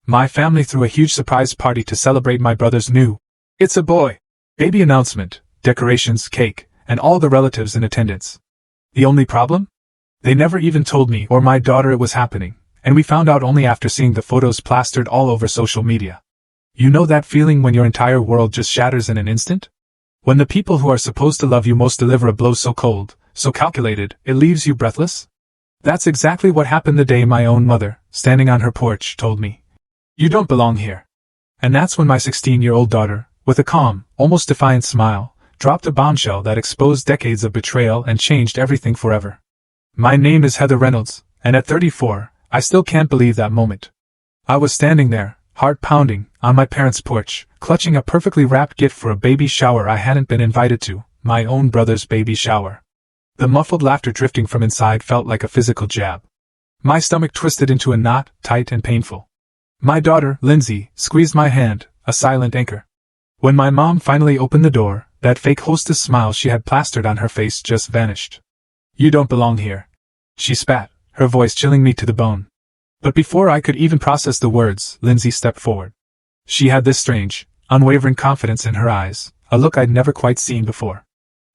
My family threw a huge surprise party to celebrate my brother's new "It's a boy" baby announcement, decorations, cake, and all the relatives in attendance. The only problem? They never even told me or my daughter it was happening, and we found out only after seeing the photos plastered all over social media. You know that feeling when your entire world just shatters in an instant? When the people who are supposed to love you most deliver a blow so cold, so calculated, it leaves you breathless? That's exactly what happened the day my own mother, standing on her porch, told me, "You don't belong here." And that's when my 16-year-old daughter, with a calm, almost defiant smile, dropped a bombshell that exposed decades of betrayal and changed everything forever. My name is Heather Reynolds, and at 34, I still can't believe that moment. I was standing there, heart pounding, on my parents' porch, clutching a perfectly wrapped gift for a baby shower I hadn't been invited to, my own brother's baby shower. The muffled laughter drifting from inside felt like a physical jab. My stomach twisted into a knot, tight and painful. My daughter, Lindsay, squeezed my hand, a silent anchor. When my mom finally opened the door, that fake hostess smile she had plastered on her face just vanished. "You don't belong here," she spat, her voice chilling me to the bone. But before I could even process the words, Lindsay stepped forward. She had this strange, unwavering confidence in her eyes, a look I'd never quite seen before.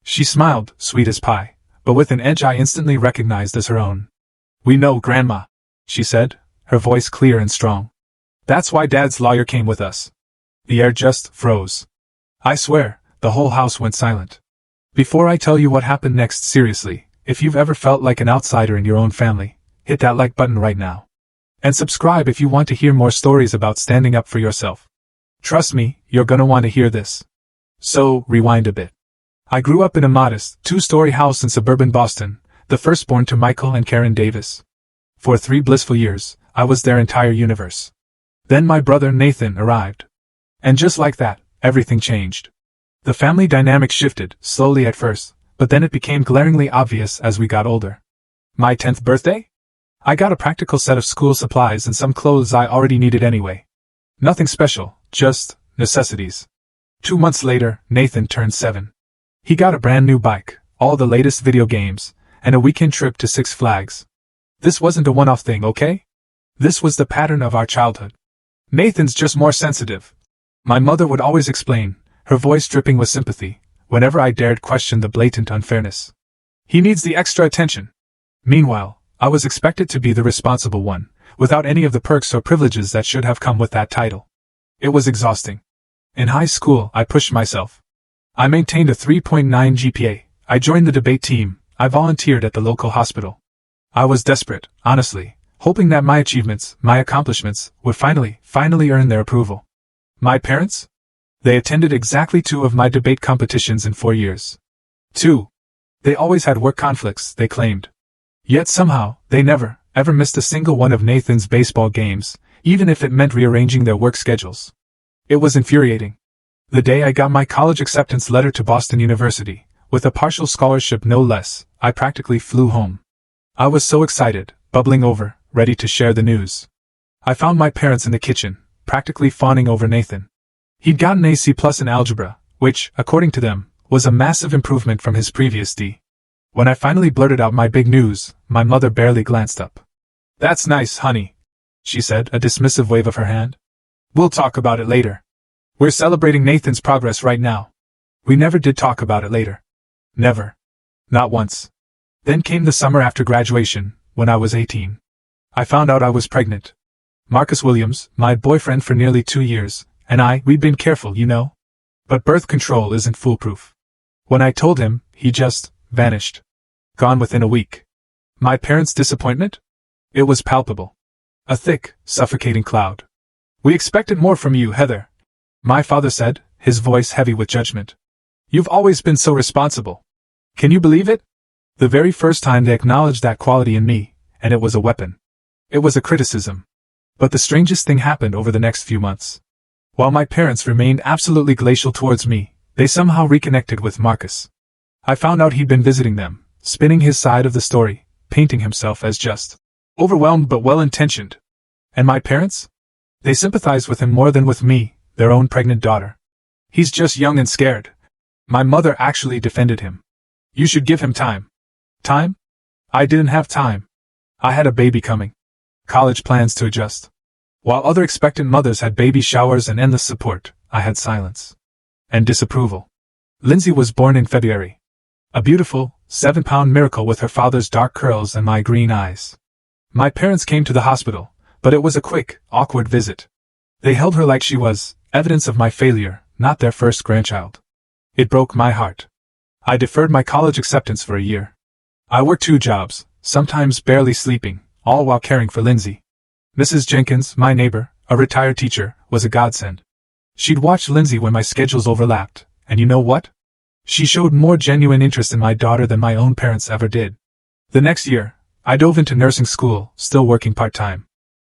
She smiled, sweet as pie, but with an edge I instantly recognized as her own. "We know, Grandma," she said, her voice clear and strong. "That's why Dad's lawyer came with us." The air just froze. I swear, the whole house went silent. Before I tell you what happened next, seriously, if you've ever felt like an outsider in your own family, hit that like button right now. And subscribe if you want to hear more stories about standing up for yourself. Trust me, you're gonna want to hear this. So, rewind a bit. I grew up in a modest, two-story house in suburban Boston, the firstborn to Michael and Karen Davis. For 3 blissful years, I was their entire universe. Then my brother Nathan arrived. And just like that, everything changed. The family dynamic shifted, slowly at first, but then it became glaringly obvious as we got older. My 10th birthday? I got a practical set of school supplies and some clothes I already needed anyway. Nothing special, just necessities. 2 months later, Nathan turned 7. He got a brand new bike, all the latest video games, and a weekend trip to Six Flags. This wasn't a one-off thing, okay? This was the pattern of our childhood. "Nathan's just more sensitive," my mother would always explain, her voice dripping with sympathy, whenever I dared question the blatant unfairness. "He needs the extra attention." Meanwhile, I was expected to be the responsible one, without any of the perks or privileges that should have come with that title. It was exhausting. In high school, I pushed myself. I maintained a 3.9 GPA, I joined the debate team, I volunteered at the local hospital. I was desperate, honestly, hoping that my achievements, my accomplishments, would finally earn their approval. My parents? They attended exactly 2 of my debate competitions in 4 years. 2. They always had work conflicts, they claimed. Yet somehow, they never, ever missed a single one of Nathan's baseball games, even if it meant rearranging their work schedules. It was infuriating. The day I got my college acceptance letter to Boston University, with a partial scholarship no less, I practically flew home. I was so excited, bubbling over, ready to share the news. I found my parents in the kitchen, practically fawning over Nathan. He'd gotten a C+ in algebra, which, according to them, was a massive improvement from his previous D. When I finally blurted out my big news, my mother barely glanced up. "That's nice, honey," she said, a dismissive wave of her hand. "We'll talk about it later. We're celebrating Nathan's progress right now." We never did talk about it later. Never. Not once. Then came the summer after graduation, when I was 18. I found out I was pregnant. Marcus Williams, my boyfriend for nearly 2 years, and we'd been careful, you know. But birth control isn't foolproof. When I told him, he just vanished. Gone within a week. My parents' disappointment? It was palpable. A thick, suffocating cloud. "We expected more from you, Heather," my father said, his voice heavy with judgment. "You've always been so responsible. Can you believe it?" The very first time they acknowledged that quality in me, and it was a weapon. It was a criticism. But the strangest thing happened over the next few months. While my parents remained absolutely glacial towards me, they somehow reconnected with Marcus. I found out he'd been visiting them, spinning his side of the story, painting himself as just overwhelmed but well-intentioned. And my parents? They sympathized with him more than with me, their own pregnant daughter. "He's just young and scared." My mother actually defended him. "You should give him time." Time? I didn't have time. I had a baby coming. College plans to adjust. While other expectant mothers had baby showers and endless support, I had silence. And disapproval. Lindsay was born in February. A beautiful, 7-pound miracle with her father's dark curls and my green eyes. My parents came to the hospital, but it was a quick, awkward visit. They held her like she was evidence of my failure, not their first grandchild. It broke my heart. I deferred my college acceptance for a year. I worked 2 jobs, sometimes barely sleeping, all while caring for Lindsay. Mrs. Jenkins, my neighbor, a retired teacher, was a godsend. She'd watch Lindsay when my schedules overlapped, and you know what? She showed more genuine interest in my daughter than my own parents ever did. The next year, I dove into nursing school, still working part-time.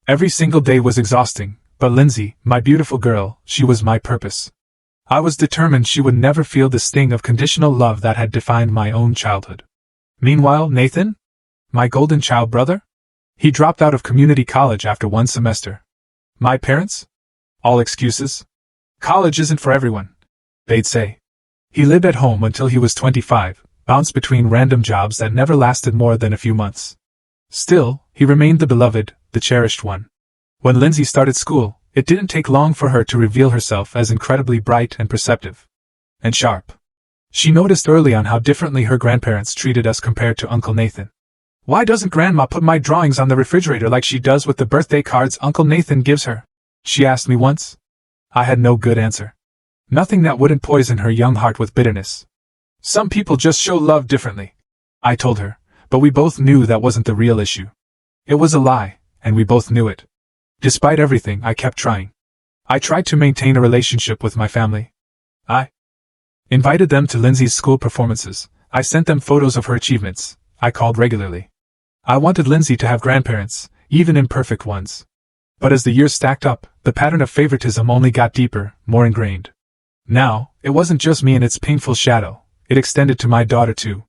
Every single day was exhausting, but Lindsay, my beautiful girl, she was my purpose. I was determined she would never feel the sting of conditional love that had defined my own childhood. Meanwhile, Nathan? My golden child brother? He dropped out of community college after 1 semester. My parents? All excuses. College isn't for everyone, they'd say. He lived at home until he was 25, bounced between random jobs that never lasted more than a few months. Still, he remained the beloved, the cherished one. When Lindsay started school, it didn't take long for her to reveal herself as incredibly bright and perceptive. And sharp. She noticed early on how differently her grandparents treated us compared to Uncle Nathan. "Why doesn't Grandma put my drawings on the refrigerator like she does with the birthday cards Uncle Nathan gives her?" she asked me once. I had no good answer. Nothing that wouldn't poison her young heart with bitterness. "Some people just show love differently," I told her, but we both knew that wasn't the real issue. It was a lie, and we both knew it. Despite everything, I kept trying. I tried to maintain a relationship with my family. I invited them to Lindsay's school performances. I sent them photos of her achievements. I called regularly. I wanted Lindsay to have grandparents, even imperfect ones. But as the years stacked up, the pattern of favoritism only got deeper, more ingrained. Now, it wasn't just me and its painful shadow, it extended to my daughter too.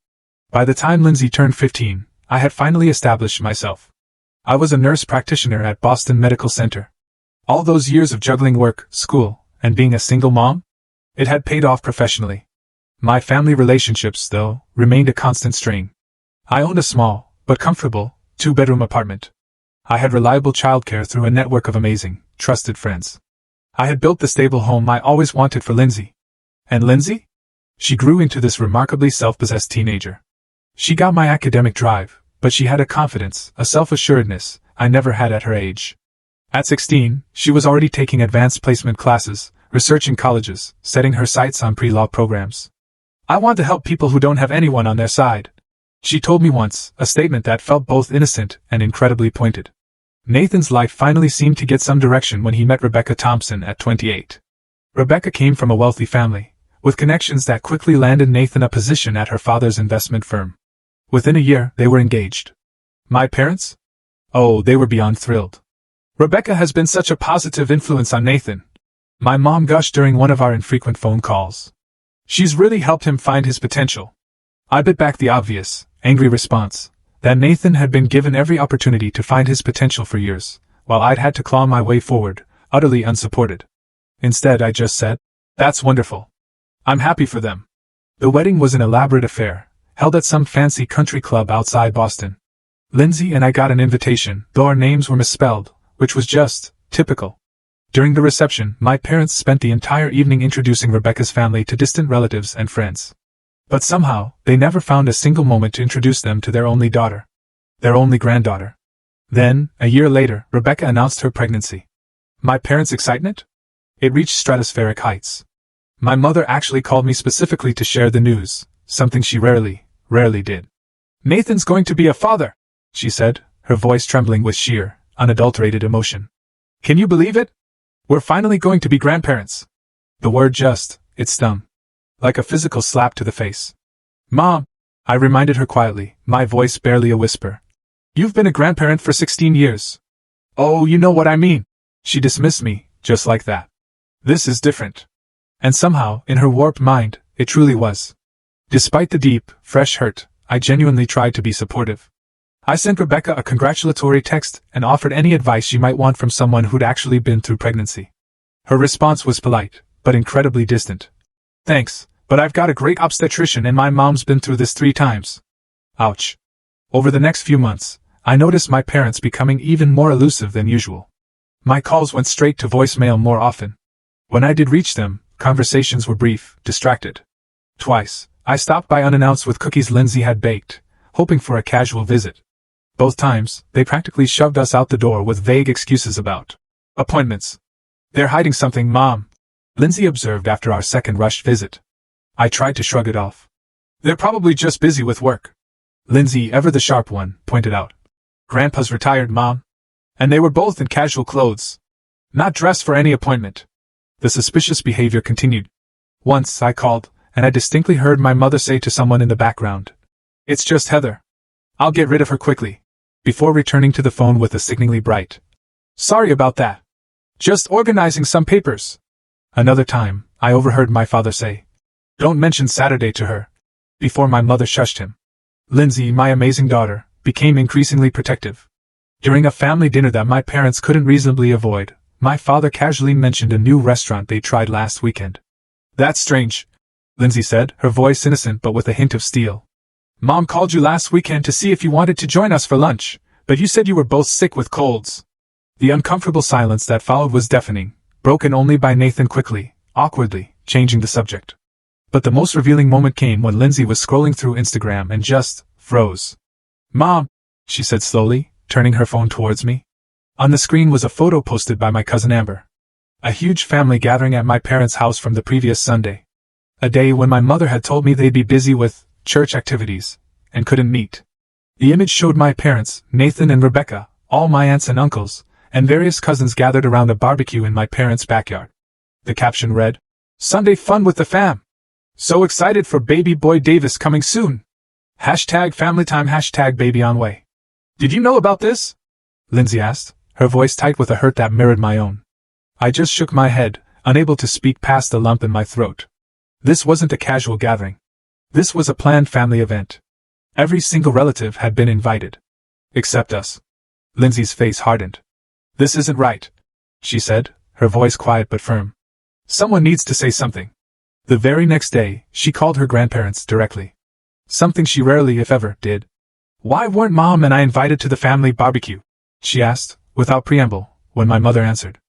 By the time Lindsay turned 15, I had finally established myself. I was a nurse practitioner at Boston Medical Center. All those years of juggling work, school, and being a single mom? It had paid off professionally. My family relationships, though, remained a constant strain. I owned a small, but comfortable, 2-bedroom apartment. I had reliable childcare through a network of amazing, trusted friends. I had built the stable home I always wanted for Lindsay. And Lindsay? She grew into this remarkably self-possessed teenager. She got my academic drive, but she had a confidence, a self-assuredness, I never had at her age. At 16, she was already taking advanced placement classes, researching colleges, setting her sights on pre-law programs. "I want to help people who don't have anyone on their side," she told me once, a statement that felt both innocent and incredibly pointed. Nathan's life finally seemed to get some direction when he met Rebecca Thompson at 28. Rebecca came from a wealthy family, with connections that quickly landed Nathan a position at her father's investment firm. Within a year, they were engaged. My parents? Oh, they were beyond thrilled. "Rebecca has been such a positive influence on Nathan," my mom gushed during one of our infrequent phone calls. "She's really helped him find his potential." I bit back the obvious, angry response, that Nathan had been given every opportunity to find his potential for years, while I'd had to claw my way forward, utterly unsupported. Instead, I just said, "That's wonderful. I'm happy for them." The wedding was an elaborate affair, held at some fancy country club outside Boston. Lindsay and I got an invitation, though our names were misspelled, which was just typical. During the reception, my parents spent the entire evening introducing Rebecca's family to distant relatives and friends. But somehow, they never found a single moment to introduce them to their only daughter. Their only granddaughter. Then, a year later, Rebecca announced her pregnancy. My parents' excitement? It reached stratospheric heights. My mother actually called me specifically to share the news, something she rarely did. "Nathan's going to be a father," she said, her voice trembling with sheer, unadulterated emotion. "Can you believe it? We're finally going to be grandparents." The word it stung. Like a physical slap to the face. "Mom," I reminded her quietly, my voice barely a whisper. "You've been a grandparent for 16 years. "Oh, you know what I mean." She dismissed me, just like that. This is different. And somehow, in her warped mind, it truly was. Despite the deep, fresh hurt, I genuinely tried to be supportive. I sent Rebecca a congratulatory text and offered any advice she might want from someone who'd actually been through pregnancy. Her response was polite, but incredibly distant. "Thanks, but I've got a great obstetrician and my mom's been through this 3 times. Ouch. Over the next few months, I noticed my parents becoming even more elusive than usual. My calls went straight to voicemail more often. When I did reach them, conversations were brief, distracted. Twice, I stopped by unannounced with cookies Lindsay had baked, hoping for a casual visit. Both times, they practically shoved us out the door with vague excuses about appointments. "They're hiding something, Mom," Lindsay observed after our second rushed visit. I tried to shrug it off. "They're probably just busy with work," Lindsay, ever the sharp one, pointed out. "Grandpa's retired, Mom. And they were both in casual clothes. Not dressed for any appointment." The suspicious behavior continued. Once I called, and I distinctly heard my mother say to someone in the background, "It's just Heather. I'll get rid of her quickly," before returning to the phone with a sickeningly bright, "Sorry about that. Just organizing some papers." Another time, I overheard my father say, "Don't mention Saturday to her," before my mother shushed him. Lindsay, my amazing daughter, became increasingly protective. During a family dinner that my parents couldn't reasonably avoid, my father casually mentioned a new restaurant they tried last weekend. "That's strange," Lindsay said, her voice innocent but with a hint of steel. "Mom called you last weekend to see if you wanted to join us for lunch, but you said you were both sick with colds." The uncomfortable silence that followed was deafening, broken only by Nathan quickly, awkwardly, changing the subject. But the most revealing moment came when Lindsay was scrolling through Instagram and just froze. "Mom," she said slowly, turning her phone towards me. On the screen was a photo posted by my cousin Amber. A huge family gathering at my parents' house from the previous Sunday. A day when my mother had told me they'd be busy with church activities and couldn't meet. The image showed my parents, Nathan and Rebecca, all my aunts and uncles, and various cousins gathered around a barbecue in my parents' backyard. The caption read, "Sunday fun with the fam. So excited for baby boy Davis coming soon. #FamilyTime #baby on way." "Did you know about this?" Lindsay asked, her voice tight with a hurt that mirrored my own. I just shook my head, unable to speak past the lump in my throat. This wasn't a casual gathering. This was a planned family event. Every single relative had been invited. Except us. Lindsay's face hardened. "This isn't right," she said, her voice quiet but firm. "Someone needs to say something." The very next day, she called her grandparents directly. Something she rarely, if ever, did. "Why weren't Mom and I invited to the family barbecue?" she asked, without preamble, when my mother answered.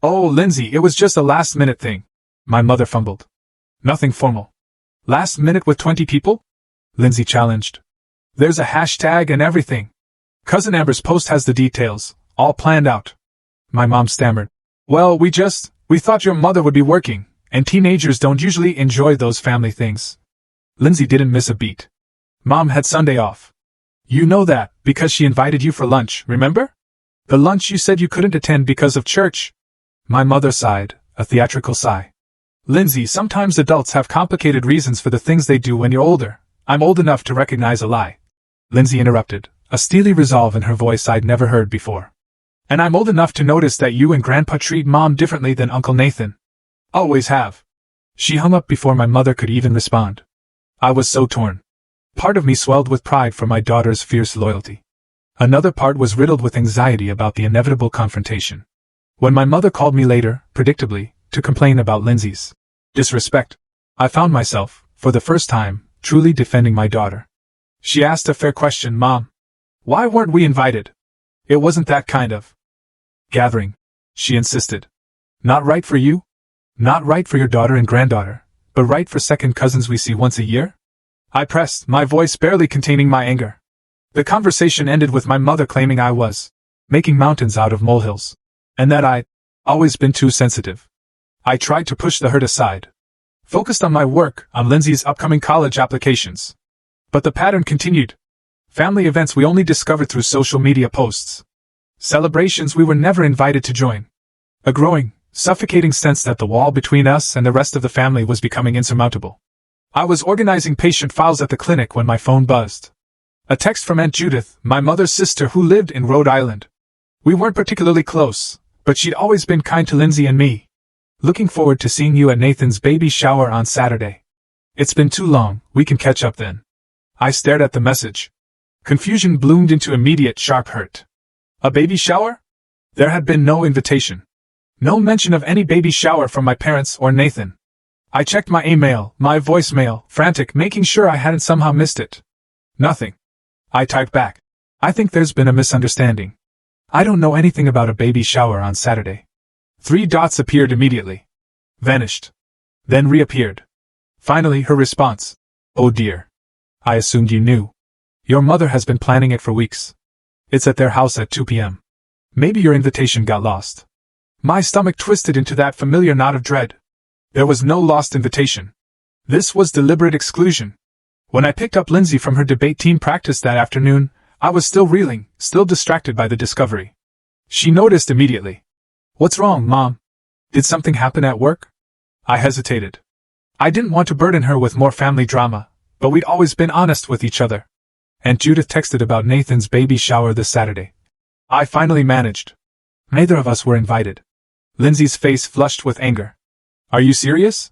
"Oh, Lindsay, it was just a last-minute thing," my mother fumbled. "Nothing formal." "Last minute with 20 people?" Lindsay challenged. "There's a hashtag and everything. Cousin Amber's post has the details, all planned out." My mom stammered. "Well, we thought your mother would be working, and teenagers don't usually enjoy those family things." Lindsay didn't miss a beat. "Mom had Sunday off. You know that, because she invited you for lunch, remember? The lunch you said you couldn't attend because of church." My mother sighed, a theatrical sigh. "Lindsay, sometimes adults have complicated reasons for the things they do when you're older. I'm old enough to recognize a lie." Lindsay interrupted, a steely resolve in her voice I'd never heard before. "And I'm old enough to notice that you and Grandpa treat Mom differently than Uncle Nathan. Always have." She hung up before my mother could even respond. I was so torn. Part of me swelled with pride for my daughter's fierce loyalty. Another part was riddled with anxiety about the inevitable confrontation. When my mother called me later, predictably, to complain about Lindsay's disrespect, I found myself, for the first time, truly defending my daughter. She asked a fair question, "Mom. Why weren't we invited? It wasn't that kind of gathering," she insisted. "Not right for you? Not right for your daughter and granddaughter, but right for second cousins we see once a year?" I pressed, my voice barely containing my anger. The conversation ended with my mother claiming I was making mountains out of molehills, and that I'd always been too sensitive. I tried to push the hurt aside, focused on my work, on Lindsay's upcoming college applications. But the pattern continued. Family events we only discovered through social media posts. Celebrations we were never invited to join. A growing, suffocating sense that the wall between us and the rest of the family was becoming insurmountable. I was organizing patient files at the clinic when my phone buzzed. A text from Aunt Judith, my mother's sister who lived in Rhode Island. We weren't particularly close, but she'd always been kind to Lindsay and me. "Looking forward to seeing you at Nathan's baby shower on Saturday. It's been too long, we can catch up then." I stared at the message. Confusion bloomed into immediate sharp hurt. A baby shower? There had been no invitation. No mention of any baby shower from my parents or Nathan. I checked my email, my voicemail, frantic, making sure I hadn't somehow missed it. Nothing. I typed back. "I think there's been a misunderstanding. I don't know anything about a baby shower on Saturday. 3 dots appeared immediately. Vanished. Then reappeared. Finally, her response. Oh dear. I assumed you knew. Your mother has been planning it for weeks. It's at their house at 2 p.m. Maybe your invitation got lost. My stomach twisted into that familiar knot of dread. There was no lost invitation. This was deliberate exclusion. When I picked up Lindsay from her debate team practice that afternoon, I was still reeling, still distracted by the discovery. She noticed immediately. What's wrong, Mom? Did something happen at work? I hesitated. I didn't want to burden her with more family drama, but we'd always been honest with each other. Aunt Judith texted about Nathan's baby shower this Saturday. I finally managed. Neither of us were invited. Lindsay's face flushed with anger. Are you serious?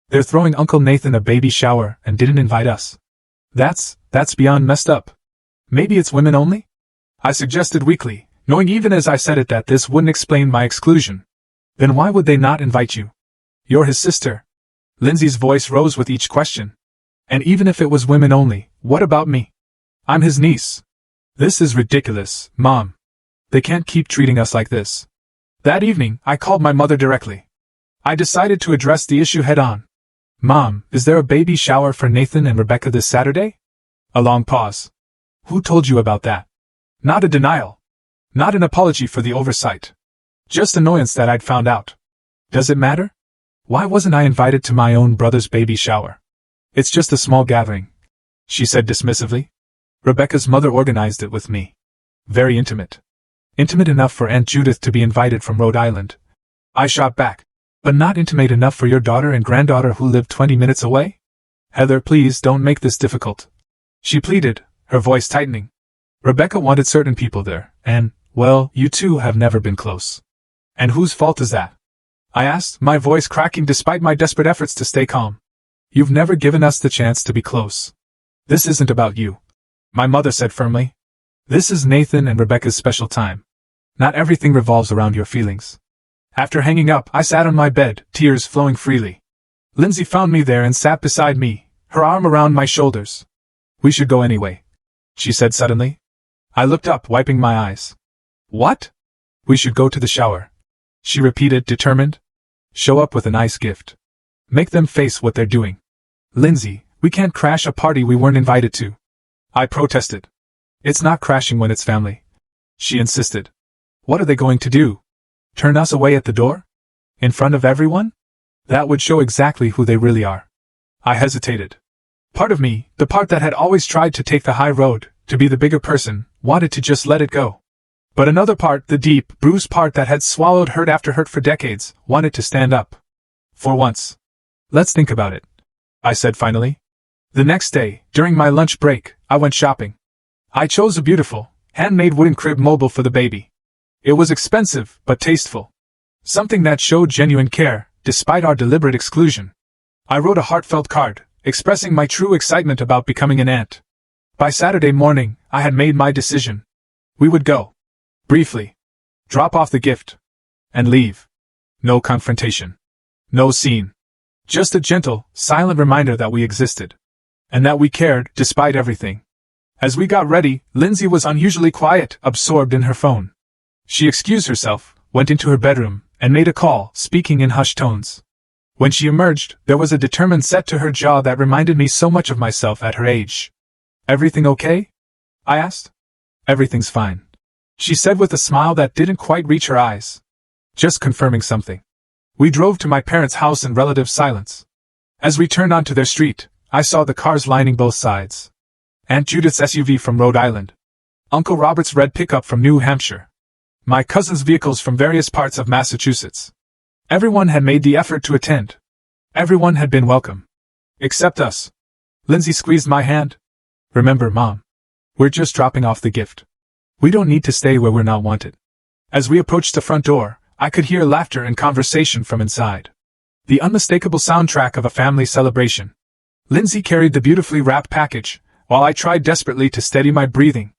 They're throwing Uncle Nathan a baby shower and didn't invite us. That's beyond messed up. Maybe it's women only? I suggested weakly, knowing even as I said it that this wouldn't explain my exclusion. Then why would they not invite you? You're his sister. Lindsay's voice rose with each question. And even if it was women only, what about me? I'm his niece. This is ridiculous, Mom. They can't keep treating us like this. That evening, I called my mother directly. I decided to address the issue head-on. Mom, is there a baby shower for Nathan and Rebecca this Saturday? A long pause. Who told you about that? Not a denial. Not an apology for the oversight. Just annoyance that I'd found out. Does it matter? Why wasn't I invited to my own brother's baby shower? It's just a small gathering, she said dismissively. Rebecca's mother organized it with me. Very intimate. Intimate enough for Aunt Judith to be invited from Rhode Island. I shot back. But not intimate enough for your daughter and granddaughter who live 20 minutes away? Heather, please don't make this difficult. She pleaded, her voice tightening. Rebecca wanted certain people there, and, well, you two have never been close. And whose fault is that? I asked, my voice cracking despite my desperate efforts to stay calm. You've never given us the chance to be close. This isn't about you, my mother said firmly. This is Nathan and Rebecca's special time. Not everything revolves around your feelings. After hanging up, I sat on my bed, tears flowing freely. Lindsay found me there and sat beside me, her arm around my shoulders. We should go anyway, she said suddenly. I looked up, wiping my eyes. What? We should go to the shower, she repeated, determined. Show up with a nice gift. Make them face what they're doing. Lindsay, we can't crash a party we weren't invited to. I protested. It's not crashing when it's family, she insisted. What are they going to do? Turn us away at the door? In front of everyone? That would show exactly who they really are. I hesitated. Part of me, the part that had always tried to take the high road, to be the bigger person, wanted to just let it go. But another part, the deep, bruised part that had swallowed hurt after hurt for decades, wanted to stand up. For once. Let's think about it, I said finally. The next day, during my lunch break, I went shopping. I chose a beautiful, handmade wooden crib mobile for the baby. It was expensive, but tasteful. Something that showed genuine care, despite our deliberate exclusion. I wrote a heartfelt card, expressing my true excitement about becoming an aunt. By Saturday morning, I had made my decision. We would go. Briefly. Drop off the gift. And leave. No confrontation. No scene. Just a gentle, silent reminder that we existed. And that we cared, despite everything. As we got ready, Lindsay was unusually quiet, absorbed in her phone. She excused herself, went into her bedroom, and made a call, speaking in hushed tones. When she emerged, there was a determined set to her jaw that reminded me so much of myself at her age. Everything okay? I asked. Everything's fine, she said with a smile that didn't quite reach her eyes. Just confirming something. We drove to my parents' house in relative silence. As we turned onto their street, I saw the cars lining both sides. Aunt Judith's SUV from Rhode Island. Uncle Robert's red pickup from New Hampshire. My cousins' vehicles from various parts of Massachusetts. Everyone had made the effort to attend. Everyone had been welcome. Except us. Lindsay squeezed my hand. Remember, Mom. We're just dropping off the gift. We don't need to stay where we're not wanted. As we approached the front door, I could hear laughter and conversation from inside. The unmistakable soundtrack of a family celebration. Lindsay carried the beautifully wrapped package, while I tried desperately to steady my breathing.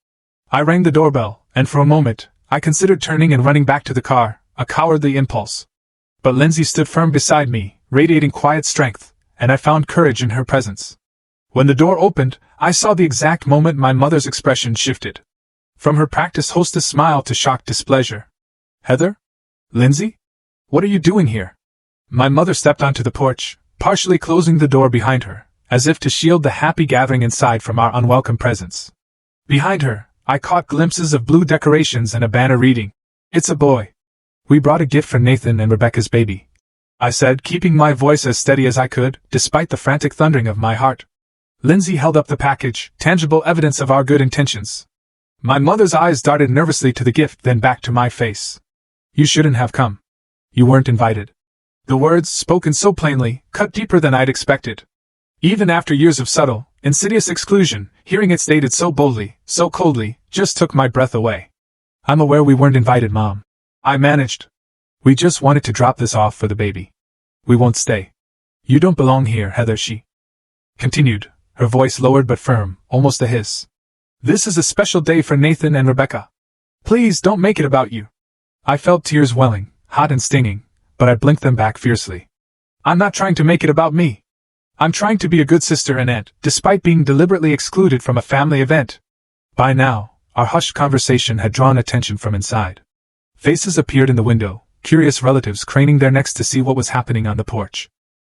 I rang the doorbell, and for a moment, I considered turning and running back to the car, a cowardly impulse. But Lindsay stood firm beside me, radiating quiet strength, and I found courage in her presence. When the door opened, I saw the exact moment my mother's expression shifted. From her practiced hostess smile to shocked displeasure. Heather? Lindsay? What are you doing here? My mother stepped onto the porch, partially closing the door behind her, as if to shield the happy gathering inside from our unwelcome presence. Behind her, I caught glimpses of blue decorations and a banner reading, "It's a boy. We brought a gift for Nathan and Rebecca's baby," I said, keeping my voice as steady as I could, despite the frantic thundering of my heart. Lindsay held up the package, tangible evidence of our good intentions. My mother's eyes darted nervously to the gift, then back to my face. "You shouldn't have come. You weren't invited." The words, spoken so plainly, cut deeper than I'd expected. Even after years of subtle, insidious exclusion, hearing it stated so boldly, so coldly, just took my breath away. "I'm aware we weren't invited, Mom," I managed. "We just wanted to drop this off for the baby. We won't stay." "You don't belong here, Heather," she continued, her voice lowered but firm, almost a hiss. "This is a special day for Nathan and Rebecca. Please don't make it about you." I felt tears welling, hot and stinging, but I blinked them back fiercely. "I'm not trying to make it about me. I'm trying to be a good sister and aunt, despite being deliberately excluded from a family event." By now, our hushed conversation had drawn attention from inside. Faces appeared in the window, curious relatives craning their necks to see what was happening on the porch.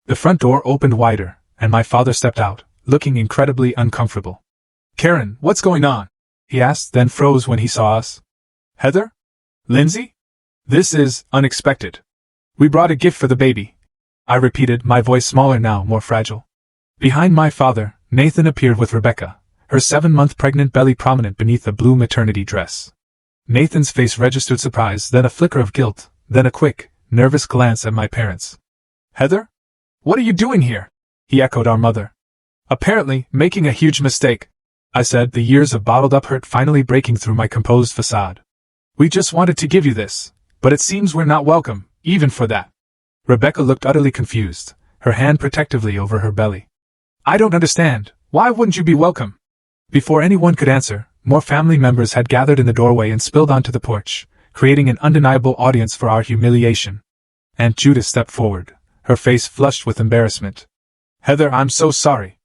The front door opened wider, and my father stepped out, looking incredibly uncomfortable. "Karen, what's going on?" he asked, then froze when he saw us. "Heather? Lindsay? This is unexpected. We brought a gift for the baby," I repeated, my voice smaller now, more fragile. Behind my father, Nathan appeared with Rebecca, her 7-month pregnant belly prominent beneath a blue maternity dress. Nathan's face registered surprise, then a flicker of guilt, then a quick, nervous glance at my parents. "Heather? What are you doing here?" he echoed our mother. "Apparently, making a huge mistake," I said, the years of bottled-up hurt finally breaking through my composed facade. "We just wanted to give you this, but it seems we're not welcome, even for that." Rebecca looked utterly confused, her hand protectively over her belly. "I don't understand. Why wouldn't you be welcome?" Before anyone could answer, more family members had gathered in the doorway and spilled onto the porch, creating an undeniable audience for our humiliation. Aunt Judith stepped forward, her face flushed with embarrassment. "Heather, I'm so sorry.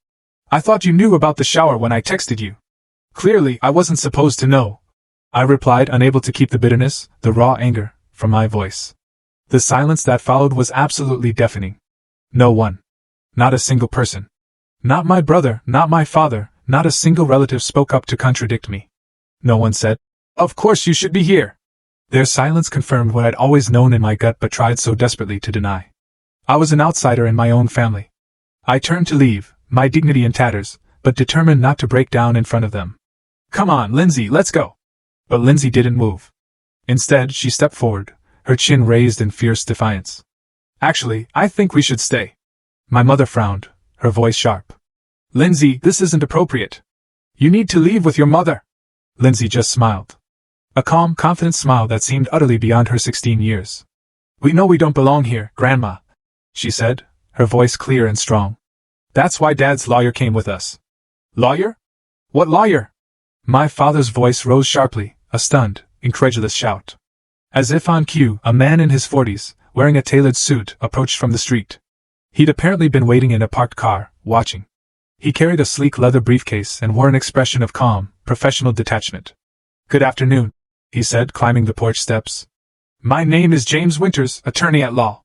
I thought you knew about the shower when I texted you." "Clearly, I wasn't supposed to know," I replied, unable to keep the bitterness, the raw anger, from my voice. The silence that followed was absolutely deafening. No one. Not a single person. Not my brother, not my father, not a single relative spoke up to contradict me. No one said, "Of course you should be here." Their silence confirmed what I'd always known in my gut but tried so desperately to deny. I was an outsider in my own family. I turned to leave, my dignity in tatters, but determined not to break down in front of them. "Come on, Lindsay, let's go." But Lindsay didn't move. Instead, she stepped forward, her chin raised in fierce defiance. "Actually, I think we should stay." My mother frowned, her voice sharp. "Lindsay, this isn't appropriate. You need to leave with your mother." Lindsay just smiled. A calm, confident smile that seemed utterly beyond her 16 years. "We know we don't belong here, Grandma," she said, her voice clear and strong. "That's why Dad's lawyer came with us." "Lawyer? What lawyer?" My father's voice rose sharply, a stunned, incredulous shout. As if on cue, a man in his 40s, wearing a tailored suit, approached from the street. He'd apparently been waiting in a parked car, watching. He carried a sleek leather briefcase and wore an expression of calm, professional detachment. "Good afternoon," he said, climbing the porch steps. "My name is James Winters, attorney at law.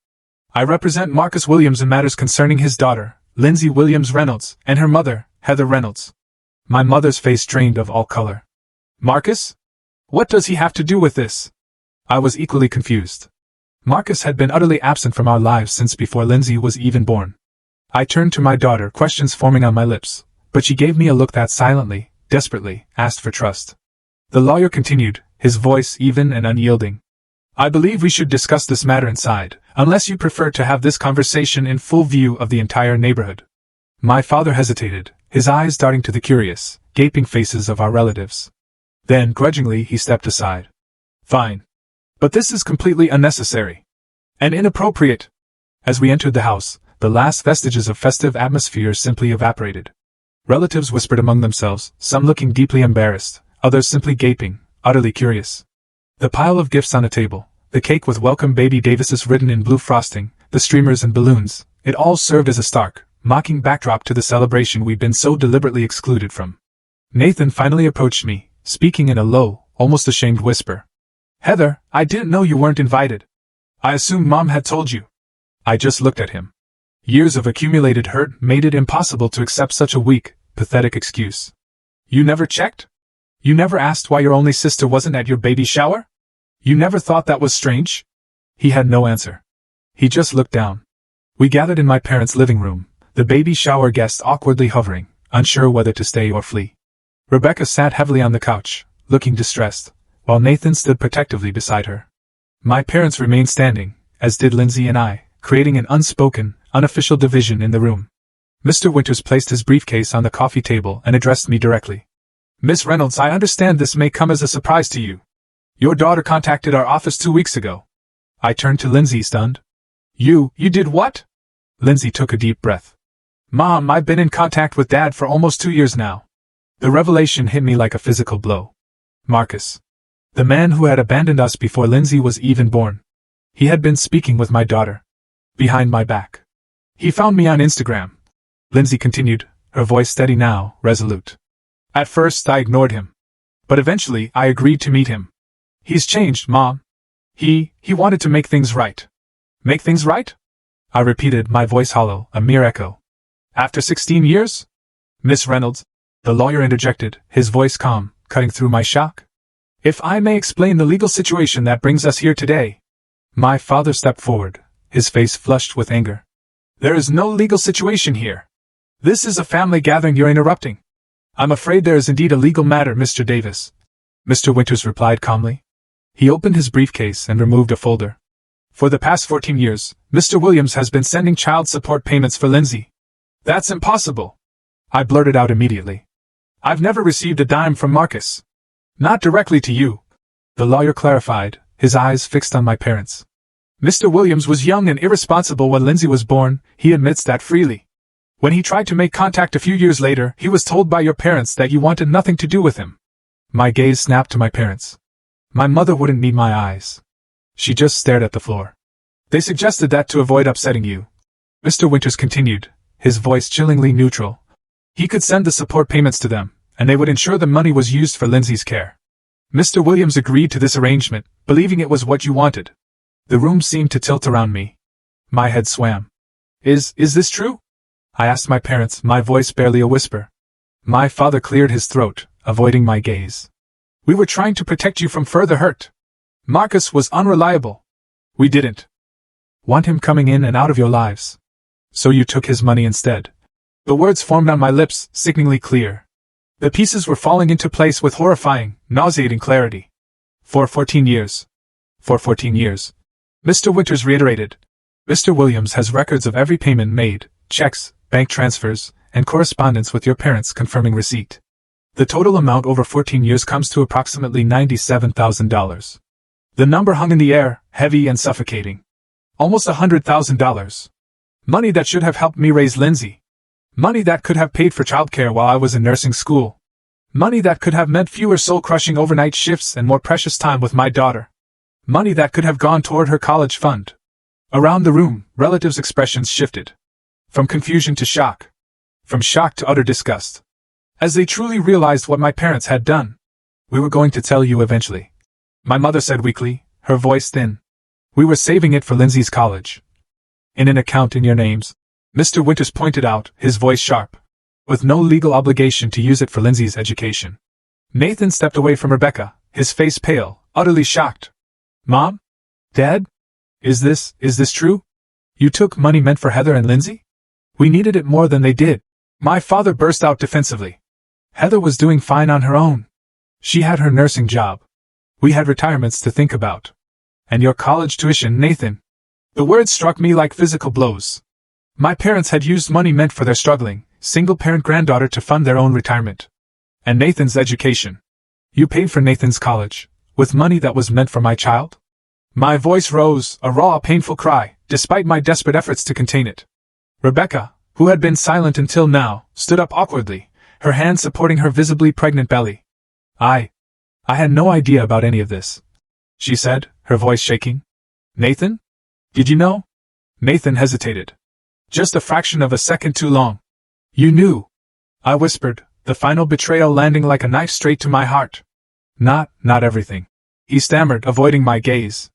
I represent Marcus Williams in matters concerning his daughter, Lindsay Williams Reynolds, and her mother, Heather Reynolds." My mother's face drained of all color. "Marcus? What does he have to do with this?" I was equally confused. Marcus had been utterly absent from our lives since before Lindsay was even born. I turned to my daughter, questions forming on my lips, but she gave me a look that silently, desperately, asked for trust. The lawyer continued, his voice even and unyielding. "I believe we should discuss this matter inside, unless you prefer to have this conversation in full view of the entire neighborhood." My father hesitated, his eyes darting to the curious, gaping faces of our relatives. Then, grudgingly, he stepped aside. "Fine. But this is completely unnecessary. And inappropriate." As we entered the house, the last vestiges of festive atmosphere simply evaporated. Relatives whispered among themselves, some looking deeply embarrassed, others simply gaping, utterly curious. The pile of gifts on a table, the cake with "Welcome Baby Davises" written in blue frosting, the streamers and balloons, it all served as a stark, mocking backdrop to the celebration we'd been so deliberately excluded from. Nathan finally approached me, speaking in a low, almost ashamed whisper. Heather, I didn't know you weren't invited. I assumed Mom had told you. I just looked at him. Years of accumulated hurt made it impossible to accept such a weak, pathetic excuse. You never checked? You never asked why your only sister wasn't at your baby shower? You never thought that was strange? He had no answer. He just looked down. We gathered in my parents' living room, the baby shower guest awkwardly hovering, unsure whether to stay or flee. Rebecca sat heavily on the couch, looking distressed, while Nathan stood protectively beside her. My parents remained standing, as did Lindsay and I, creating an unspoken, unofficial division in the room. Mr. Winters placed his briefcase on the coffee table and addressed me directly. Miss Reynolds, I understand this may come as a surprise to you. Your daughter contacted our office 2 weeks ago. I turned to Lindsay, stunned. You did what? Lindsay took a deep breath. Mom, I've been in contact with Dad for almost 2 years now. The revelation hit me like a physical blow. Marcus. The man who had abandoned us before Lindsay was even born. He had been speaking with my daughter. Behind my back. He found me on Instagram. Lindsay continued, her voice steady now, resolute. At first I ignored him. But eventually I agreed to meet him. He's changed, Mom. He wanted to make things right. Make things right? I repeated, my voice hollow, a mere echo. After 16 years? Miss Reynolds, the lawyer interjected, his voice calm, cutting through my shock. If I may explain the legal situation that brings us here today. My father stepped forward, his face flushed with anger. There is no legal situation here. This is a family gathering you're interrupting. I'm afraid there is indeed a legal matter, Mr. Davis. Mr. Winters replied calmly. He opened his briefcase and removed a folder. For the past 14 years, Mr. Williams has been sending child support payments for Lindsay. That's impossible. I blurted out immediately. I've never received a dime from Marcus. Not directly to you. The lawyer clarified, his eyes fixed on my parents. Mr. Williams was young and irresponsible when Lindsay was born, he admits that freely. When he tried to make contact a few years later, he was told by your parents that you wanted nothing to do with him. My gaze snapped to my parents. My mother wouldn't meet my eyes. She just stared at the floor. They suggested that to avoid upsetting you. Mr. Winters continued, his voice chillingly neutral. He could send the support payments to them, and they would ensure the money was used for Lindsay's care. Mr. Williams agreed to this arrangement, believing it was what you wanted. The room seemed to tilt around me. My head swam. Is this true? I asked my parents, my voice barely a whisper. My father cleared his throat, avoiding my gaze. We were trying to protect you from further hurt. Marcus was unreliable. We didn't want him coming in and out of your lives. So you took his money instead. The words formed on my lips, sickeningly clear. The pieces were falling into place with horrifying, nauseating clarity. For 14 years. For 14 years. Mr. Winters reiterated. Mr. Williams has records of every payment made, checks, bank transfers, and correspondence with your parents confirming receipt. The total amount over 14 years comes to approximately $97,000. The number hung in the air, heavy and suffocating. Almost $100,000. Money that should have helped me raise Lindsay. Money that could have paid for childcare while I was in nursing school. Money that could have meant fewer soul-crushing overnight shifts and more precious time with my daughter. Money that could have gone toward her college fund. Around the room, relatives' expressions shifted. From confusion to shock. From shock to utter disgust. As they truly realized what my parents had done. We were going to tell you eventually. My mother said weakly, her voice thin. We were saving it for Lindsay's college. In an account in your names, Mr. Winters pointed out, his voice sharp. With no legal obligation to use it for Lindsay's education. Nathan stepped away from Rebecca, his face pale, utterly shocked. Mom? Dad? Is this true? You took money meant for Heather and Lindsay? We needed it more than they did. My father burst out defensively. Heather was doing fine on her own. She had her nursing job. We had retirements to think about. And your college tuition, Nathan. The words struck me like physical blows. My parents had used money meant for their struggling, single-parent granddaughter to fund their own retirement. And Nathan's education. You paid for Nathan's college, with money that was meant for my child? My voice rose, a raw, painful cry, despite my desperate efforts to contain it. Rebecca, who had been silent until now, stood up awkwardly, her hand supporting her visibly pregnant belly. I had no idea about any of this, she said, her voice shaking. Nathan? Did you know? Nathan hesitated. Just a fraction of a second too long. You knew, I whispered, the final betrayal landing like a knife straight to my heart. Not everything. He stammered, avoiding my gaze.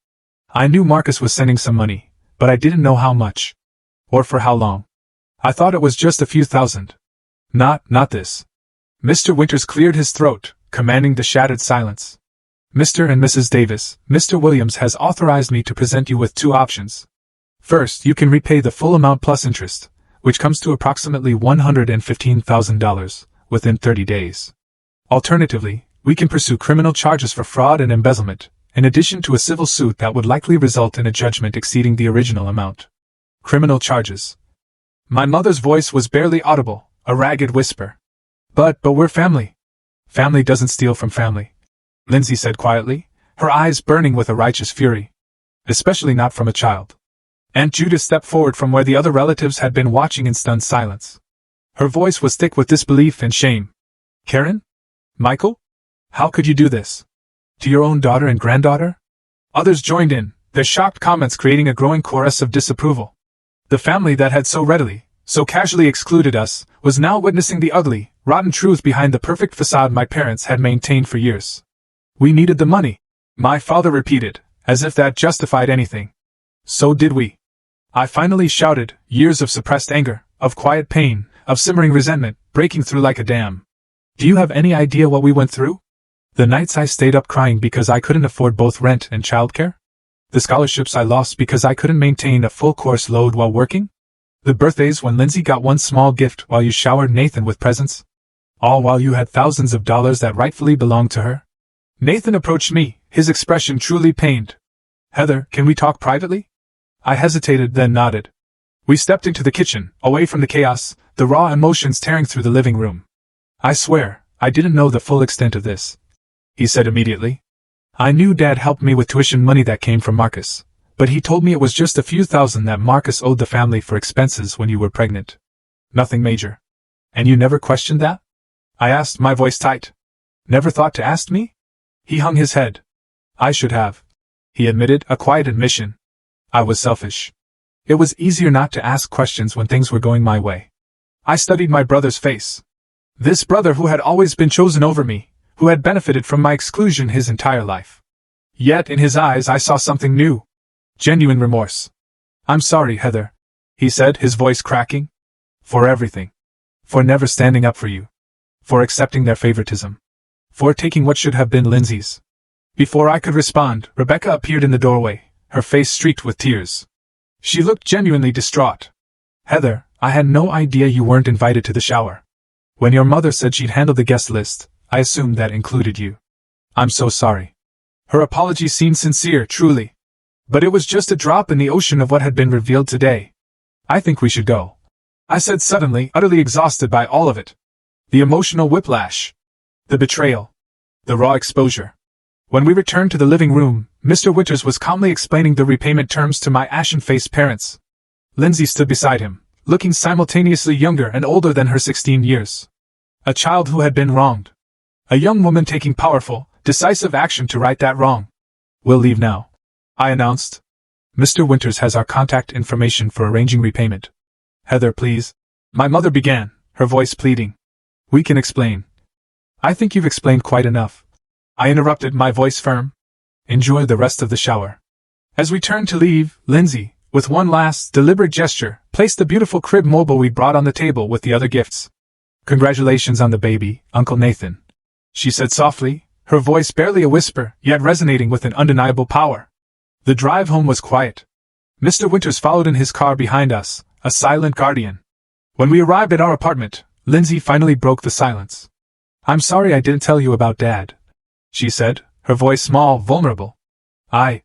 I knew Marcus was sending some money, but I didn't know how much. Or for how long. I thought it was just a few thousand. Not this. Mr. Winters cleared his throat, commanding the shattered silence. Mr. and Mrs. Davis, Mr. Williams has authorized me to present you with two options. First, you can repay the full amount plus interest, which comes to approximately $115,000, within 30 days. Alternatively, we can pursue criminal charges for fraud and embezzlement, in addition to a civil suit that would likely result in a judgment exceeding the original amount. Criminal charges. My mother's voice was barely audible, a ragged whisper. But we're family. Family doesn't steal from family, Lindsay said quietly, her eyes burning with a righteous fury. Especially not from a child. Aunt Judith stepped forward from where the other relatives had been watching in stunned silence. Her voice was thick with disbelief and shame. Karen? Michael? How could you do this? To your own daughter and granddaughter? Others joined in, their shocked comments creating a growing chorus of disapproval. The family that had so readily, so casually excluded us, was now witnessing the ugly, rotten truth behind the perfect facade my parents had maintained for years. We needed the money, my father repeated, as if that justified anything. So did we. I finally shouted, years of suppressed anger, of quiet pain, of simmering resentment, breaking through like a dam. Do you have any idea what we went through? The nights I stayed up crying because I couldn't afford both rent and childcare? The scholarships I lost because I couldn't maintain a full course load while working? The birthdays when Lindsay got one small gift while you showered Nathan with presents? All while you had thousands of dollars that rightfully belonged to her? Nathan approached me, his expression truly pained. Heather, can we talk privately? I hesitated, then nodded. We stepped into the kitchen, away from the chaos, the raw emotions tearing through the living room. I swear, I didn't know the full extent of this, he said immediately. I knew Dad helped me with tuition money that came from Marcus, but he told me it was just a few thousand that Marcus owed the family for expenses when you were pregnant. Nothing major. And you never questioned that? I asked, my voice tight. Never thought to ask me? He hung his head. I should have, he admitted, a quiet admission. I was selfish. It was easier not to ask questions when things were going my way. I studied my brother's face. This brother who had always been chosen over me, who had benefited from my exclusion his entire life. Yet in his eyes I saw something new. Genuine remorse. I'm sorry, Heather, he said, his voice cracking. For everything. For never standing up for you. For accepting their favoritism. For taking what should have been Lindsay's. Before I could respond, Rebecca appeared in the doorway, her face streaked with tears. She looked genuinely distraught. Heather, I had no idea you weren't invited to the shower. When your mother said she'd handle the guest list, I assumed that included you. I'm so sorry. Her apology seemed sincere, truly. But it was just a drop in the ocean of what had been revealed today. I think we should go, I said suddenly, utterly exhausted by all of it. The emotional whiplash. The betrayal. The raw exposure. When we returned to the living room, Mr. Winters was calmly explaining the repayment terms to my ashen-faced parents. Lindsay stood beside him, looking simultaneously younger and older than her 16 years. A child who had been wronged. A young woman taking powerful, decisive action to right that wrong. We'll leave now, I announced. Mr. Winters has our contact information for arranging repayment. Heather, please. My mother began, her voice pleading. We can explain. I think you've explained quite enough, I interrupted, my voice firm. Enjoy the rest of the shower. As we turned to leave, Lindsay, with one last, deliberate gesture, placed the beautiful crib mobile we brought on the table with the other gifts. Congratulations on the baby, Uncle Nathan, she said softly, her voice barely a whisper, yet resonating with an undeniable power. The drive home was quiet. Mr. Winters followed in his car behind us, a silent guardian. When we arrived at our apartment, Lindsay finally broke the silence. I'm sorry I didn't tell you about Dad, she said, her voice small, vulnerable. I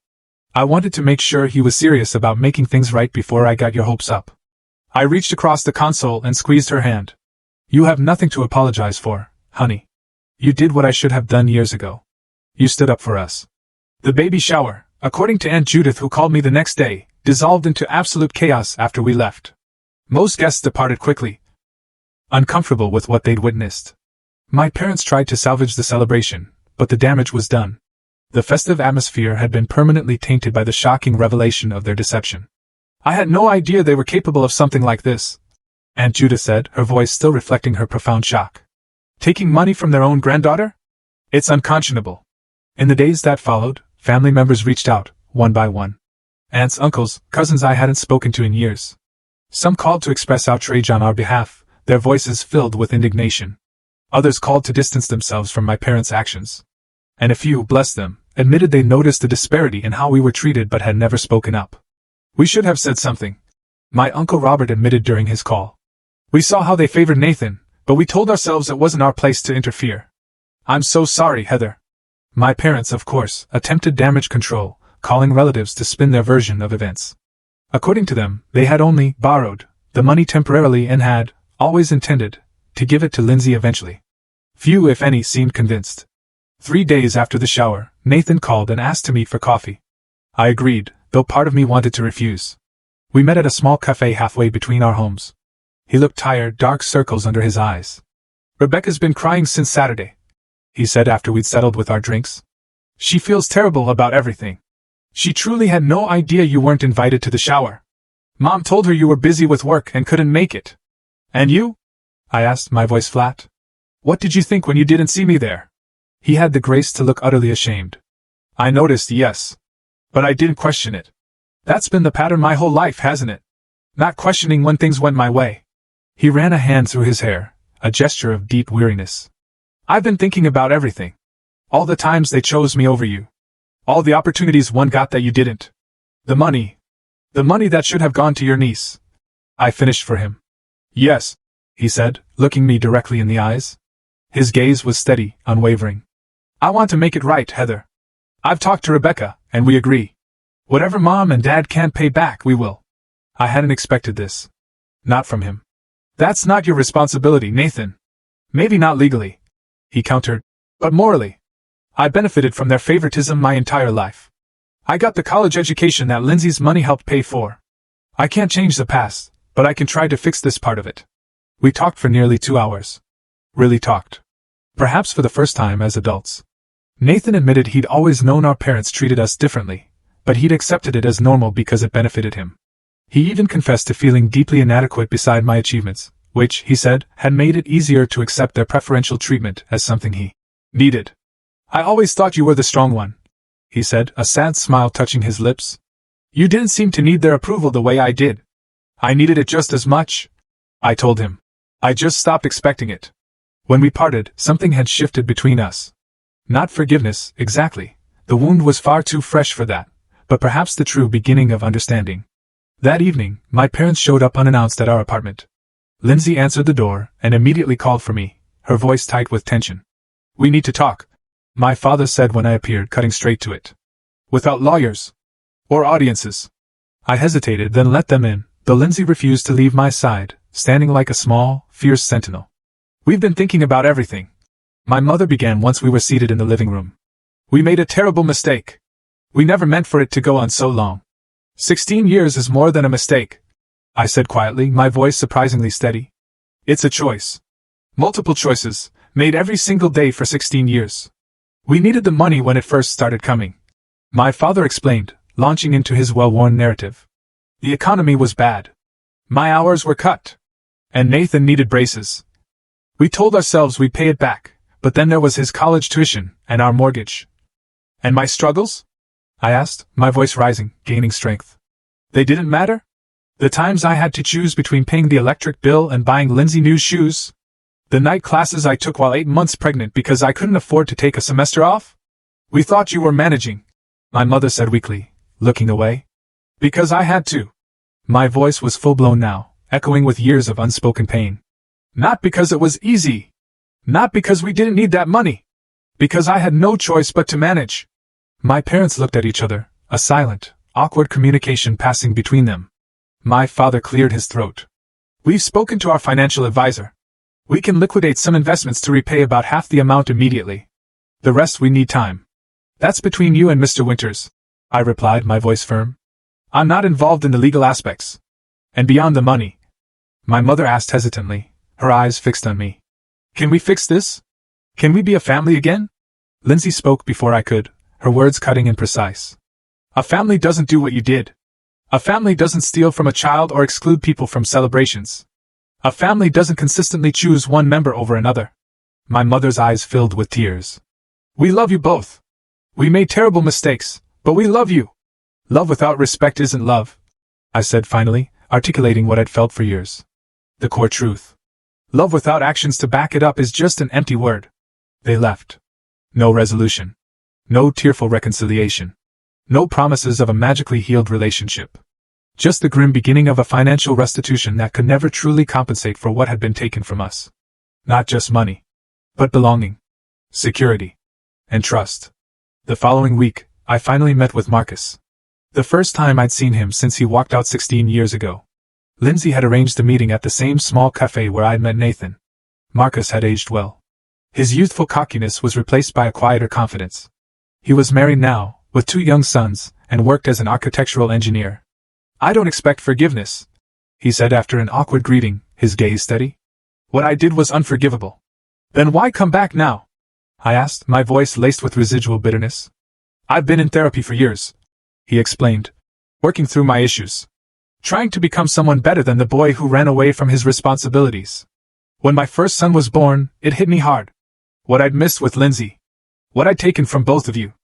wanted to make sure he was serious about making things right before I got your hopes up. I reached across the console and squeezed her hand. You have nothing to apologize for, honey. You did what I should have done years ago. You stood up for us. The baby shower, according to Aunt Judith, who called me the next day, dissolved into absolute chaos after we left. Most guests departed quickly, uncomfortable with what they'd witnessed. My parents tried to salvage the celebration, but the damage was done. The festive atmosphere had been permanently tainted by the shocking revelation of their deception. I had no idea they were capable of something like this, Aunt Judith said, her voice still reflecting her profound shock. Taking money from their own granddaughter? It's unconscionable. In the days that followed, family members reached out, one by one. Aunts, uncles, cousins I hadn't spoken to in years. Some called to express outrage on our behalf, their voices filled with indignation. Others called to distance themselves from my parents' actions. And a few, bless them, admitted they noticed the disparity in how we were treated but had never spoken up. We should have said something. My Uncle Robert admitted during his call. We saw how they favored Nathan, but we told ourselves it wasn't our place to interfere. I'm so sorry, Heather. My parents, of course, attempted damage control, calling relatives to spin their version of events. According to them, they had only borrowed the money temporarily and had always intended to give it to Lindsay eventually. Few, if any, seemed convinced. 3 days after the shower, Nathan called and asked to meet for coffee. I agreed, though part of me wanted to refuse. We met at a small cafe halfway between our homes. He looked tired, dark circles under his eyes. Rebecca's been crying since Saturday, he said after we'd settled with our drinks. She feels terrible about everything. She truly had no idea you weren't invited to the shower. Mom told her you were busy with work and couldn't make it. And you? I asked, my voice flat. What did you think when you didn't see me there? He had the grace to look utterly ashamed. I noticed, yes. But I didn't question it. That's been the pattern my whole life, hasn't it? Not questioning when things went my way. He ran a hand through his hair, a gesture of deep weariness. I've been thinking about everything. All the times they chose me over you. All the opportunities one got that you didn't. The money. The money that should have gone to your niece. I finished for him. Yes, he said, looking me directly in the eyes. His gaze was steady, unwavering. I want to make it right, Heather. I've talked to Rebecca, and we agree. Whatever Mom and Dad can't pay back, we will. I hadn't expected this. Not from him. That's not your responsibility, Nathan. Maybe not legally, he countered, but morally. I benefited from their favoritism my entire life. I got the college education that Lindsay's money helped pay for. I can't change the past, but I can try to fix this part of it. We talked for nearly 2 hours. Really talked. Perhaps for the first time as adults. Nathan admitted he'd always known our parents treated us differently, but he'd accepted it as normal because it benefited him. He even confessed to feeling deeply inadequate beside my achievements, which, he said, had made it easier to accept their preferential treatment as something he needed. I always thought you were the strong one, he said, a sad smile touching his lips. You didn't seem to need their approval the way I did. I needed it just as much, I told him. I just stopped expecting it. When we parted, something had shifted between us. Not forgiveness, exactly. The wound was far too fresh for that, but perhaps the true beginning of understanding. That evening, my parents showed up unannounced at our apartment. Lindsay answered the door and immediately called for me, her voice tight with tension. We need to talk, my father said when I appeared, cutting straight to it. Without lawyers. Or audiences. I hesitated, then let them in, though Lindsay refused to leave my side, standing like a small, fierce sentinel. We've been thinking about everything. My mother began once we were seated in the living room. We made a terrible mistake. We never meant for it to go on so long. 16 years is more than a mistake, I said quietly, my voice surprisingly steady. It's a choice. Multiple choices, made every single day for 16 years. We needed the money when it first started coming. My father explained, launching into his well-worn narrative. The economy was bad. My hours were cut. And Nathan needed braces. We told ourselves we'd pay it back, but then there was his college tuition and our mortgage. And my struggles? I asked, my voice rising, gaining strength. They didn't matter? The times I had to choose between paying the electric bill and buying Lindsay new shoes? The night classes I took while 8 months pregnant because I couldn't afford to take a semester off? We thought you were managing, my mother said weakly, looking away. Because I had to. My voice was full-blown now, echoing with years of unspoken pain. Not because it was easy. Not because we didn't need that money. Because I had no choice but to manage. My parents looked at each other, a silent, awkward communication passing between them. My father cleared his throat. We've spoken to our financial advisor. We can liquidate some investments to repay about half the amount immediately. The rest we need time. That's between you and Mr. Winters, I replied, my voice firm. I'm not involved in the legal aspects. And beyond the money? My mother asked hesitantly, her eyes fixed on me. Can we fix this? Can we be a family again? Lindsay spoke before I could, her words cutting and precise. A family doesn't do what you did. A family doesn't steal from a child or exclude people from celebrations. A family doesn't consistently choose one member over another. My mother's eyes filled with tears. We love you both. We made terrible mistakes, but we love you. Love without respect isn't love, I said finally, articulating what I'd felt for years. The core truth. Love without actions to back it up is just an empty word. They left. No resolution. No tearful reconciliation. No promises of a magically healed relationship. Just the grim beginning of a financial restitution that could never truly compensate for what had been taken from us. Not just money, but belonging, security, and trust. The following week, I finally met with Marcus. The first time I'd seen him since he walked out 16 years ago. Lindsay had arranged a meeting at the same small cafe where I'd met Nathan. Marcus had aged well. His youthful cockiness was replaced by a quieter confidence. He was married now, with 2 young sons, and worked as an architectural engineer. I don't expect forgiveness, he said after an awkward greeting, his gaze steady. What I did was unforgivable. Then why come back now? I asked, my voice laced with residual bitterness. I've been in therapy for years, he explained, working through my issues. Trying to become someone better than the boy who ran away from his responsibilities. When my first son was born, it hit me hard. What I'd missed with Lindsay. What I'd taken from both of you.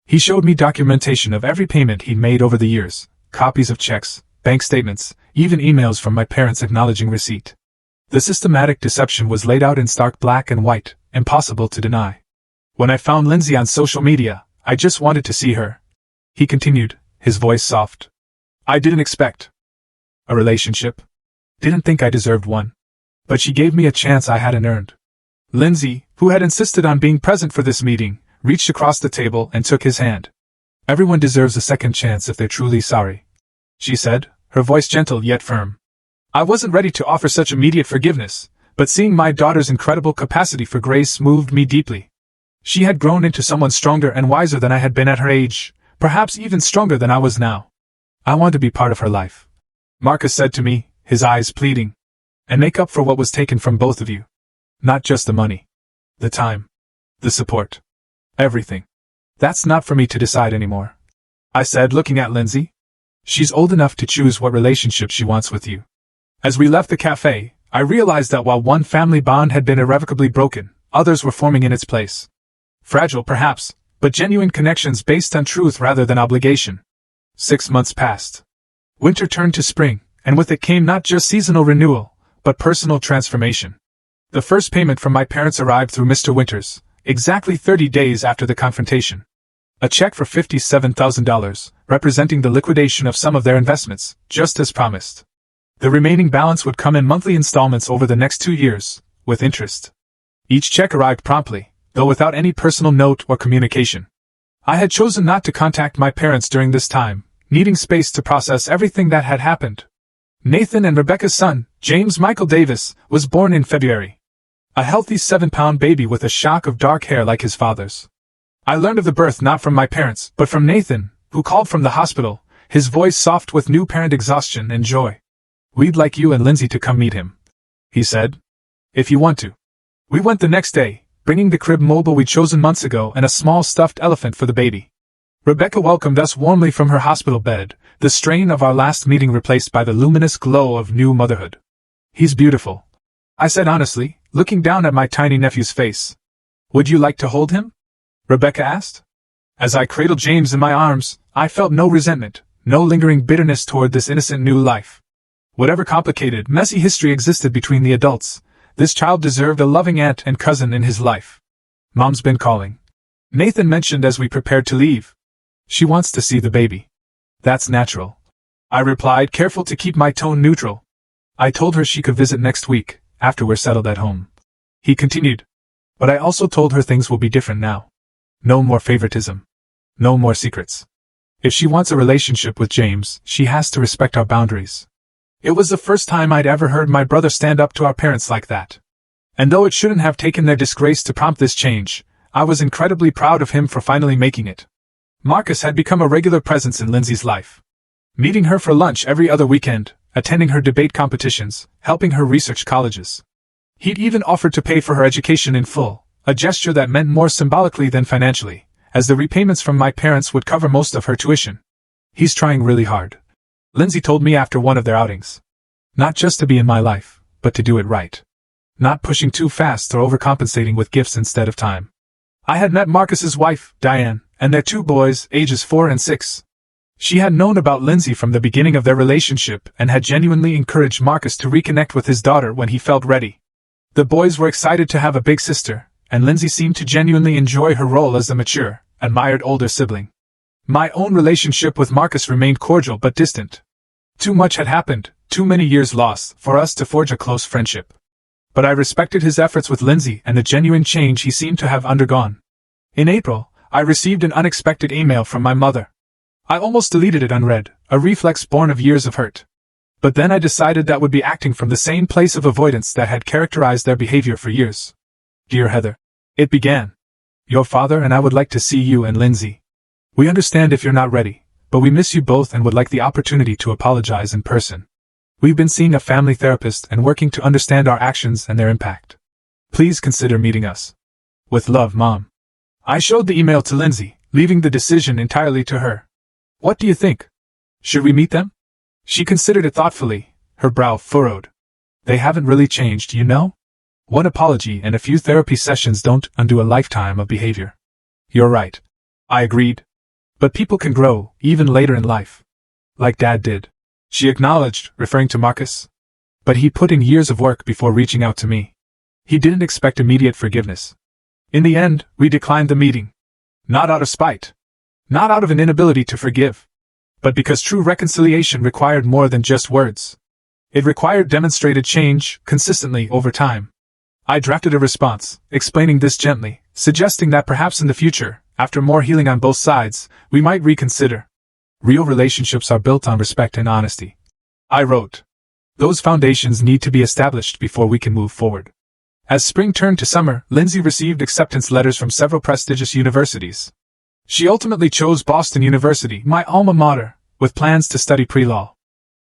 He showed me documentation of every payment he'd made over the years, copies of checks, bank statements, even emails from my parents acknowledging receipt. The systematic deception was laid out in stark black and white, impossible to deny. When I found Lindsay on social media, I just wanted to see her. He continued, his voice soft. I didn't expect a relationship. Didn't think I deserved one. But she gave me a chance I hadn't earned. Lindsay, who had insisted on being present for this meeting, reached across the table and took his hand. Everyone deserves a second chance if they're truly sorry, she said, her voice gentle yet firm. I wasn't ready to offer such immediate forgiveness, but seeing my daughter's incredible capacity for grace moved me deeply. She had grown into someone stronger and wiser than I had been at her age, perhaps even stronger than I was now. I want to be part of her life, Marcus said to me, his eyes pleading, and make up for what was taken from both of you. Not just the money. The time. The support. Everything. That's not for me to decide anymore, I said, looking at Lindsay. She's old enough to choose what relationship she wants with you. As we left the cafe, I realized that while one family bond had been irrevocably broken, others were forming in its place. Fragile perhaps, but genuine connections based on truth rather than obligation. 6 months passed. Winter turned to spring, and with it came not just seasonal renewal, but personal transformation. The first payment from my parents arrived through Mr. Winters, exactly 30 days after the confrontation. A check for $57,000, representing the liquidation of some of their investments, just as promised. The remaining balance would come in monthly installments over the next 2 years, with interest. Each check arrived promptly, though without any personal note or communication. I had chosen not to contact my parents during this time, needing space to process everything that had happened. Nathan and Rebecca's son, James Michael Davis, was born in February. A healthy 7-pound baby with a shock of dark hair like his father's. I learned of the birth not from my parents, but from Nathan, who called from the hospital, his voice soft with new parent exhaustion and joy. We'd like you and Lindsay to come meet him, he said. If you want to. We went the next day, bringing the crib mobile we'd chosen months ago and a small stuffed elephant for the baby. Rebecca welcomed us warmly from her hospital bed, the strain of our last meeting replaced by the luminous glow of new motherhood. He's beautiful, I said honestly, looking down at my tiny nephew's face. Would you like to hold him? Rebecca asked. As I cradled James in my arms, I felt no resentment, no lingering bitterness toward this innocent new life. Whatever complicated, messy history existed between the adults, this child deserved a loving aunt and cousin in his life. Mom's been calling, Nathan mentioned as we prepared to leave. She wants to see the baby. That's natural, I replied, careful to keep my tone neutral. I told her she could visit next week, after we're settled at home. He continued. But I also told her things will be different now. No more favoritism. No more secrets. If she wants a relationship with James, she has to respect our boundaries. It was the first time I'd ever heard my brother stand up to our parents like that. And though it shouldn't have taken their disgrace to prompt this change, I was incredibly proud of him for finally making it. Marcus had become a regular presence in Lindsay's life. Meeting her for lunch every other weekend, attending her debate competitions, helping her research colleges. He'd even offered to pay for her education in full, a gesture that meant more symbolically than financially, as the repayments from my parents would cover most of her tuition. He's trying really hard, Lindsay told me after one of their outings. Not just to be in my life, but to do it right. Not pushing too fast or overcompensating with gifts instead of time. I had met Marcus's wife, Diane, and their 2 boys, ages 4 and 6. She had known about Lindsay from the beginning of their relationship and had genuinely encouraged Marcus to reconnect with his daughter when he felt ready. The boys were excited to have a big sister, and Lindsay seemed to genuinely enjoy her role as the mature, admired older sibling. My own relationship with Marcus remained cordial but distant. Too much had happened, too many years lost, for us to forge a close friendship. But I respected his efforts with Lindsay and the genuine change he seemed to have undergone. In April, I received an unexpected email from my mother. I almost deleted it unread, a reflex born of years of hurt. But then I decided that would be acting from the same place of avoidance that had characterized their behavior for years. Dear Heather, it began. Your father and I would like to see you and Lindsay. We understand if you're not ready, but we miss you both and would like the opportunity to apologize in person. We've been seeing a family therapist and working to understand our actions and their impact. Please consider meeting us. With love, Mom. I showed the email to Lindsay, leaving the decision entirely to her. What do you think? Should we meet them? She considered it thoughtfully, her brow furrowed. They haven't really changed, you know? One apology and a few therapy sessions don't undo a lifetime of behavior. You're right. I agreed. But people can grow, even later in life. Like Dad did. She acknowledged, referring to Marcus. But he put in years of work before reaching out to me. He didn't expect immediate forgiveness. In the end, we declined the meeting. Not out of spite. Not out of an inability to forgive. But because true reconciliation required more than just words. It required demonstrated change, consistently, over time. I drafted a response, explaining this gently, suggesting that perhaps in the future, after more healing on both sides, we might reconsider. Real relationships are built on respect and honesty. I wrote. Those foundations need to be established before we can move forward. As spring turned to summer, Lindsay received acceptance letters from several prestigious universities. She ultimately chose Boston University, my alma mater, with plans to study pre-law.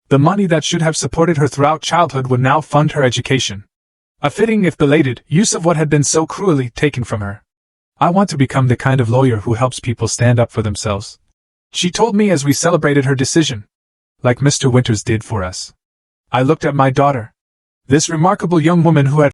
The money that should have supported her throughout childhood would now fund her education. A fitting, if belated, use of what had been so cruelly taken from her. I want to become the kind of lawyer who helps people stand up for themselves. She told me as we celebrated her decision. Like Mr. Winters did for us. I looked at my daughter. This remarkable young woman who had